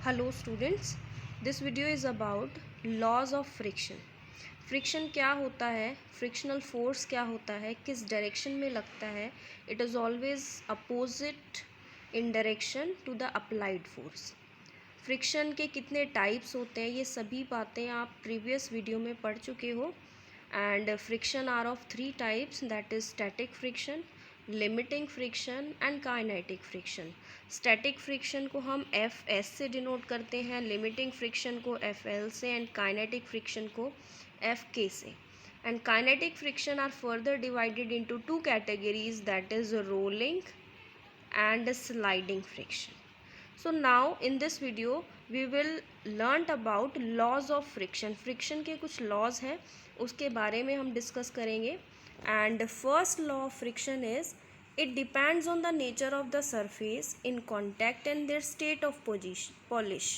Hello students, this video is about laws of friction. Friction क्या होता है, frictional force क्या होता है, किस डायरेक्शन में लगता है। It is always opposite in direction to the applied force. Friction के कितने टाइप्स होते हैं, ये सभी बातें आप प्रीवियस वीडियो में पढ़ चुके हो। And friction are of 3 types, that is static friction, limiting friction and kinetic friction. Static friction को हम Fs से डिनोट करते हैं, लिमिटिंग फ्रिक्शन को Fl से एंड काइनेटिक फ्रिक्शन को Fk से। And kinetic friction are further divided into 2 categories, that is rolling and sliding friction. So now in this video we will learn about laws of friction. friction के कुछ laws हैं, उसके बारे में हम discuss करेंगे. And first law of friction is it depends on the nature of the surface in contact and their state of polish.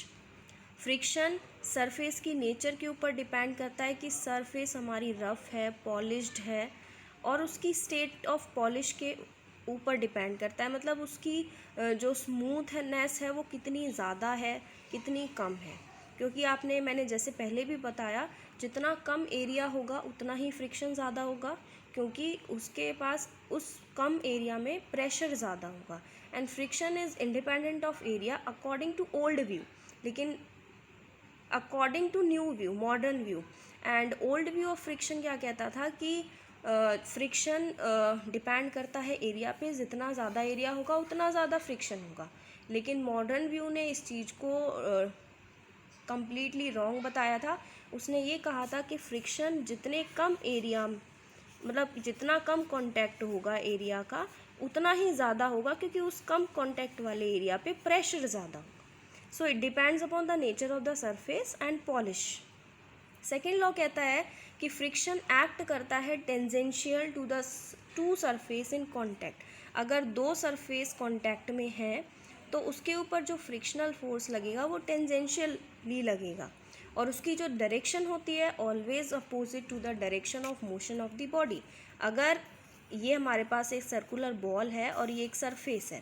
Friction surface की nature के ऊपर डिपेंड करता है कि सरफेस हमारी रफ़ है, पॉलिश्ड है, और उसकी स्टेट ऑफ पॉलिश के ऊपर डिपेंड करता है। मतलब उसकी जो स्मूथनेस है वो कितनी ज़्यादा है, कितनी कम है। क्योंकि मैंने जैसे पहले भी बताया, जितना कम एरिया होगा उतना ही फ्रिक्शन ज़्यादा होगा, क्योंकि उसके पास उस कम एरिया में प्रेशर ज़्यादा होगा। And friction is independent of area according to old view, लेकिन according to new view, modern view. And old view of friction क्या कहता था कि फ्रिक्शन डिपेंड करता है एरिया पे, जितना ज़्यादा एरिया होगा उतना ज़्यादा फ्रिक्शन होगा। लेकिन मॉडर्न व्यू ने इस चीज़ को कम्प्लीटली रॉन्ग बताया था। उसने ये कहा था कि फ्रिक्शन जितने कम एरिया, मतलब जितना कम कांटेक्ट होगा एरिया का उतना ही ज़्यादा होगा, क्योंकि उस कम कांटेक्ट वाले एरिया पे प्रेशर ज़्यादा होगा। So it depends upon the nature of the surface and polish. Second law कहता है कि फ्रिक्शन एक्ट करता है tangential to the two surface in contact. अगर दो सरफेस कॉन्टैक्ट में हैं तो उसके ऊपर जो फ्रिक्शनल फोर्स लगेगा वो टेंजेंशियली लगेगा, और उसकी जो डायरेक्शन होती है always opposite to the direction of motion of the body. अगर ये हमारे पास एक सर्कुलर बॉल है और ये एक सरफेस है,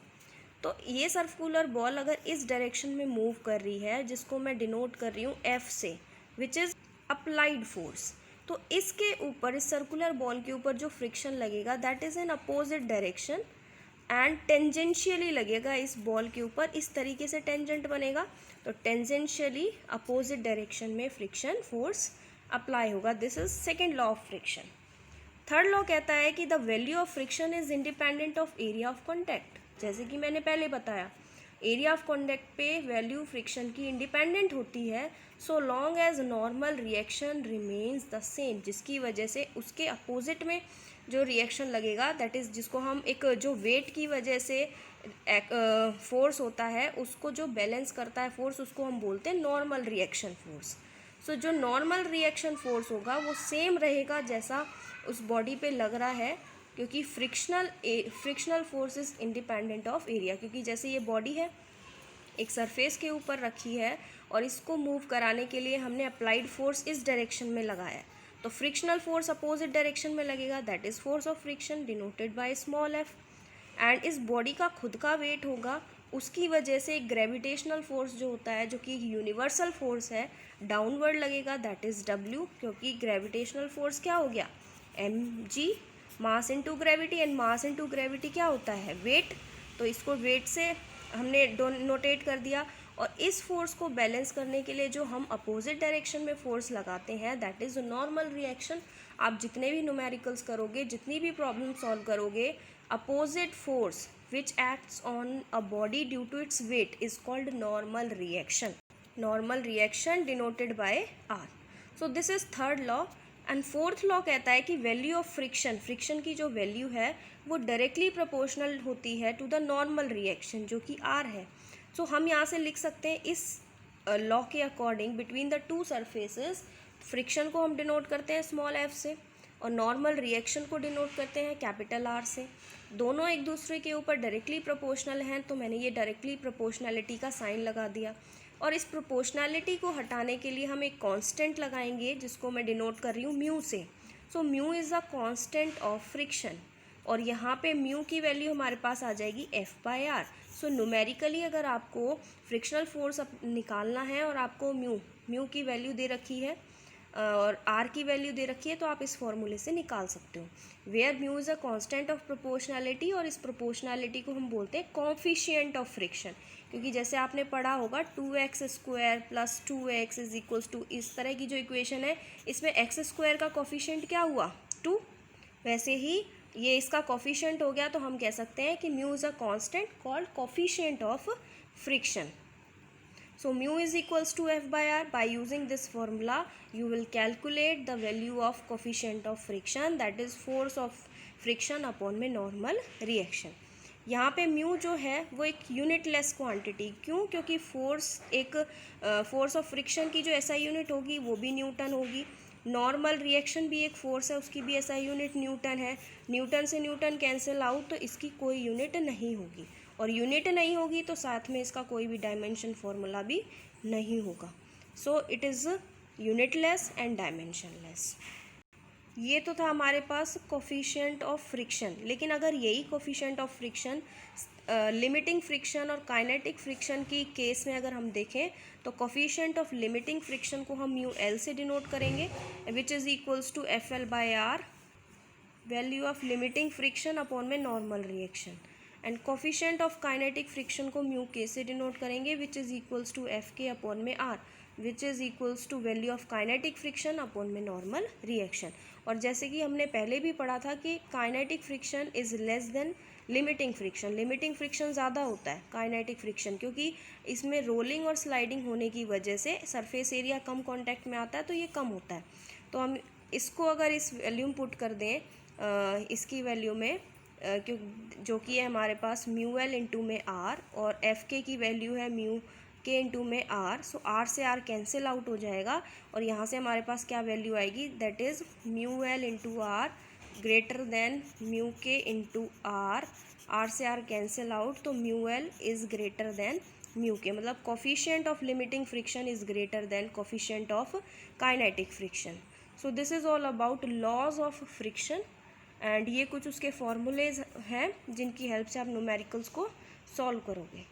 तो ये सर्कुलर बॉल अगर इस डायरेक्शन में मूव कर रही है, जिसको मैं डिनोट कर रही हूँ F से, विच इज़ अप्लाइड फोर्स, तो इसके ऊपर, इस सर्कुलर बॉल के ऊपर जो फ्रिक्शन लगेगा that is in opposite direction and tangentially लगेगा इस बॉल के ऊपर। इस तरीके से टेंजेंट बनेगा, तो टेंजेंशियली अपोजिट डायरेक्शन में फ्रिक्शन फोर्स अप्लाई होगा। This is second law of friction. Third law कहता है कि the value of friction is independent of area of contact. जैसे कि मैंने पहले बताया, एरिया ऑफ कॉन्टैक्ट पे वैल्यू फ्रिक्शन की इंडिपेंडेंट होती है, so long as normal reaction remains the same, जिसकी वजह से उसके अपोजिट में जो रिएक्शन लगेगा, दैट इज़ जिसको हम एक जो वेट की वजह से फोर्स होता है उसको जो बैलेंस करता है फोर्स, उसको हम बोलते हैं नॉर्मल रिएक्शन फोर्स। सो जो नॉर्मल रिएक्शन फोर्स होगा वो सेम रहेगा जैसा उस बॉडी पे लग रहा है, क्योंकि frictional force is independent of area. क्योंकि जैसे ये बॉडी है, एक सरफेस के ऊपर रखी है, और इसको मूव कराने के लिए हमने अप्लाइड फोर्स इस डायरेक्शन में लगाया है, तो फ्रिक्शनल फोर्स अपोजिट डायरेक्शन में लगेगा, that is force of friction denoted by small f। And इस बॉडी का खुद का वेट होगा, उसकी वजह से एक ग्रेविटेशनल फोर्स जो होता है, जो कि यूनिवर्सल फोर्स है, डाउनवर्ड लगेगा, दैट इज़ w। क्योंकि ग्रेविटेशनल फोर्स क्या हो गया, mg, mass into gravity, and mass into gravity क्या होता है, वेट। तो इसको वेट से हमने नोटेट कर दिया। और इस फोर्स को बैलेंस करने के लिए जो हम अपोजिट डायरेक्शन में फोर्स लगाते हैं, दैट इज़ नॉर्मल रिएक्शन। आप जितने भी न्यूमेरिकल्स करोगे, जितनी भी प्रॉब्लम सॉल्व करोगे, opposite force which acts on a body due to its weight is called normal reaction. Normal reaction denoted by R। So this is third law. And fourth law कहता है कि value of friction, friction की जो value है वो directly proportional होती है to the normal reaction, जो कि R है। सो हम यहाँ से लिख सकते हैं इस लॉ के according, between the two surfaces friction को हम डिनोट करते हैं स्मॉल f से, और नॉर्मल रिएक्शन को डिनोट करते हैं कैपिटल R से। दोनों एक दूसरे के ऊपर डायरेक्टली प्रोपोर्शनल हैं, तो मैंने ये डायरेक्टली प्रोपोर्शनैलिटी का साइन लगा दिया। और इस प्रोपोर्शनैलिटी को हटाने के लिए हम एक कांस्टेंट लगाएंगे, जिसको मैं डिनोट कर रही हूँ म्यू से। So mu is a constant of friction, और यहाँ पे म्यू की वैल्यू हमारे पास आ जाएगी F/R। सो न्यूमेरिकली अगर आपको फ्रिक्शनल फोर्स निकालना है और आपको म्यू की वैल्यू दे रखी है और आर की वैल्यू दे रखी है, तो आप इस फॉर्मूले से निकाल सकते हो। Where mu is a constant of proportionality, और इस प्रोपोर्शनैलिटी को हम बोलते हैं कॉफिशिएंट ऑफ फ्रिक्शन, क्योंकि जैसे आपने पढ़ा होगा 2x² + 2x = इस तरह की जो इक्वेशन है, इसमें x² का कॉफिशिएंट क्या हुआ 2, वैसे ही ये इसका कॉफिशिएंट हो गया, तो हम कह सकते हैं कि mu is a constant called coefficient of friction. So mu is equals to F/R. By using this formula, you will calculate the value of coefficient of friction, that is force of friction upon में normal reaction. यहाँ पे mu जो है वो एक unitless quantity, क्यों? क्योंकि force of friction की जो एसआई यूनिट होगी वो भी न्यूटन होगी, नॉर्मल रिएक्शन भी एक फोर्स है, उसकी भी एसआई यूनिट न्यूटन है, न्यूटन से न्यूटन कैंसिल आउट, तो इसकी कोई यूनिट नहीं होगी, और यूनिट नहीं होगी तो साथ में इसका कोई भी डायमेंशन फॉर्मूला भी नहीं होगा। So it is unitless and dimensionless. ये तो था हमारे पास कोफिशिएंट ऑफ फ्रिक्शन, लेकिन अगर यही coefficient of friction limiting friction और काइनेटिक फ्रिक्शन की केस में अगर हम देखें, तो कोफिशिएंट ऑफ लिमिटिंग फ्रिक्शन को हम μL से डिनोट करेंगे, which is equals to FL/R, value of limiting friction upon में normal reaction, and coefficient of kinetic friction को μK से डिनोट करेंगे, which is equals to FK upon में R, which is equals to value of kinetic friction upon में normal reaction. और जैसे कि हमने पहले भी पढ़ा था कि kinetic friction is less than limiting friction, limiting friction ज़्यादा होता है काइनेटिक फ्रिक्शन, क्योंकि इसमें रोलिंग और स्लाइडिंग होने की वजह से सरफेस एरिया कम कांटेक्ट में आता है, तो ये कम होता है। तो हम इसको अगर इस वैल्यू में पुट कर दें इसकी वैल्यू में, जो कि है हमारे पास μL इंटू में R, और FK की वैल्यू है μK इंटू में R, सो R से R कैंसिल आउट हो जाएगा, और यहाँ से हमारे पास क्या वैल्यू आएगी, that is μL into R greater than μK into R, R से R कैंसिल आउट, तो μL is greater than μK, मतलब coefficient of limiting friction is greater than coefficient of kinetic friction. So this is all about laws of friction, and ये कुछ उसके formulas हैं जिनकी help से आप न्यूमेरिकल्स को सॉल्व करोगे।